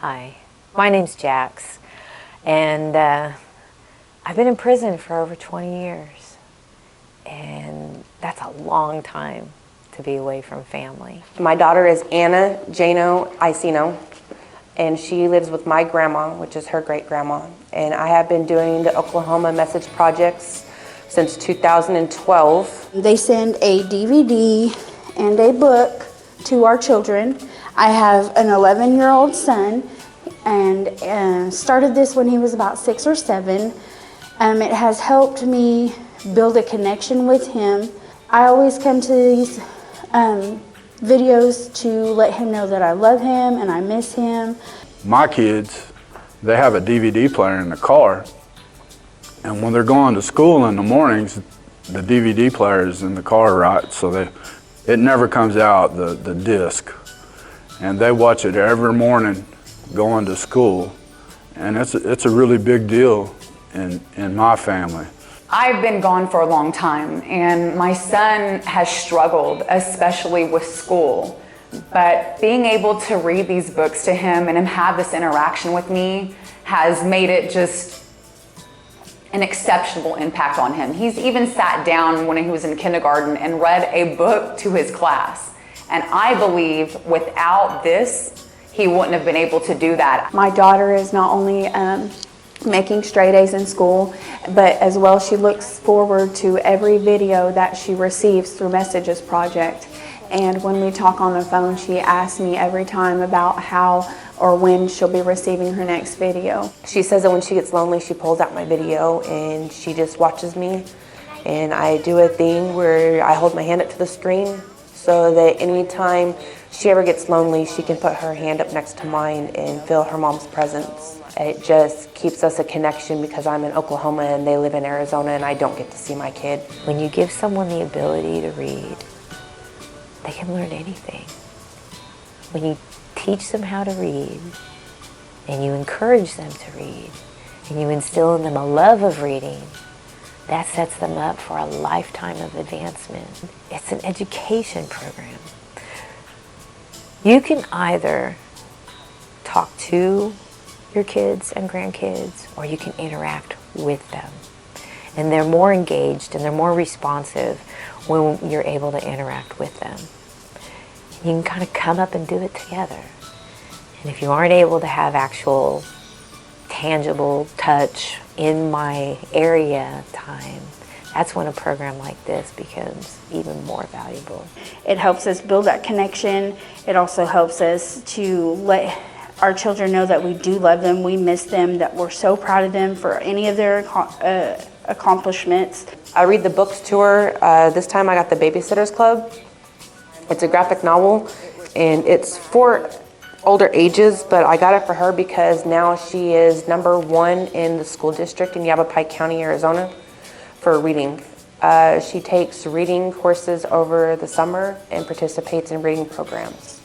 Hi, my name's Jax, and I've been in prison for over 20 years, and that's a long time to be away from family. My daughter is Anna Jano Icino, and she lives with my grandma, which is her great-grandma, and I have been doing the Oklahoma Message Projects since 2012. They send a DVD and a book to our children. I have an 11-year-old son, and started this when he was about 6 or 7. It has helped me build a connection with him. I always come to these videos to let him know that I love him and I miss him. My kids, they have a DVD player in the car, and when they're going to school in the mornings, the DVD player is in the car, right? So it never comes out, the disc. And they watch it every morning going to school. And it's a really big deal in my family. I've been gone for a long time, and my son has struggled, especially with school. But being able to read these books to him and him have this interaction with me has made it just an exceptional impact on him. He's even sat down when he was in kindergarten and read a book to his class. And I believe without this, he wouldn't have been able to do that. My daughter is not only making straight A's in school, but as well she looks forward to every video that she receives through Messages Project. And when we talk on the phone, she asks me every time about how or when she'll be receiving her next video. She says that when she gets lonely, she pulls out my video and she just watches me. And I do a thing where I hold my hand up to the screen so that anytime she ever gets lonely, she can put her hand up next to mine and feel her mom's presence. It just keeps us a connection because I'm in Oklahoma and they live in Arizona and I don't get to see my kid. When you give someone the ability to read, they can learn anything. When you teach them how to read, and you encourage them to read, and you instill in them a love of reading, that sets them up for a lifetime of advancement. It's an education program. You can either talk to your kids and grandkids, or you can interact with them. And they're more engaged and they're more responsive when you're able to interact with them. You can kind of come up and do it together. And if you aren't able to have actual tangible touch in my area time, that's when a program like this becomes even more valuable. It helps us build that connection. It also helps us to let our children know that we do love them, we miss them, that we're so proud of them for any of their accomplishments. I read the books to her. This time I got the Babysitter's Club. It's a graphic novel and it's for older ages, but I got it for her because now she is #1 in the school district in Yavapai County, Arizona for reading. She takes reading courses over the summer and participates in reading programs.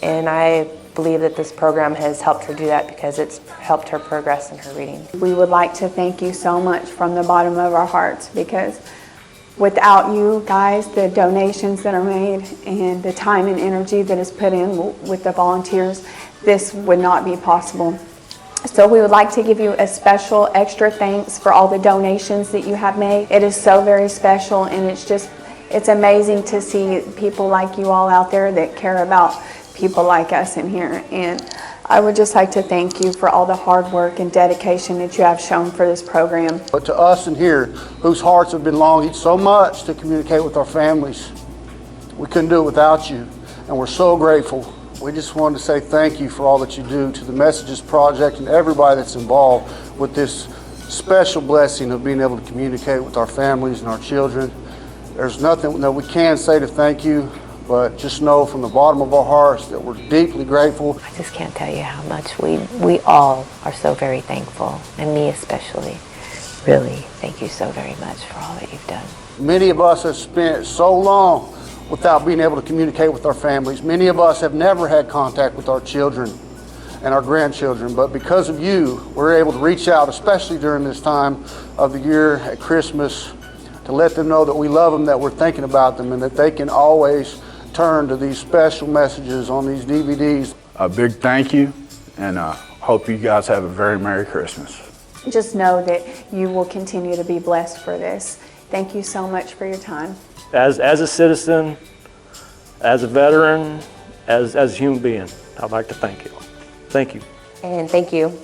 And I believe that this program has helped her do that because it's helped her progress in her reading. We would like to thank you so much from the bottom of our hearts, because without you guys, the donations that are made and the time and energy that is put in with the volunteers, this would not be possible. So we would like to give you a special extra thanks for all the donations that you have made. It is so very special, and it's amazing to see people like you all out there that care about people like us in here. And I would just like to thank you for all the hard work and dedication that you have shown for this program. But to us in here, whose hearts have been longing so much to communicate with our families, we couldn't do it without you, and we're so grateful. We just wanted to say thank you for all that you do to the Messages Project and everybody that's involved with this special blessing of being able to communicate with our families and our children. There's nothing that we can say to thank you, but just know from the bottom of our hearts that we're deeply grateful. I just can't tell you how much we all are so very thankful, and me especially. Really, thank you so very much for all that you've done. Many of us have spent so long without being able to communicate with our families. Many of us have never had contact with our children and our grandchildren, but because of you, we're able to reach out, especially during this time of the year at Christmas, to let them know that we love them, that we're thinking about them, and that they can always turn to these special messages on these DVDs. A big thank you and hope you guys have a very Merry Christmas. Just know that you will continue to be blessed for this. Thank you so much for your time. As a citizen, as a veteran, as a human being, I'd like to thank you. Thank you. And thank you.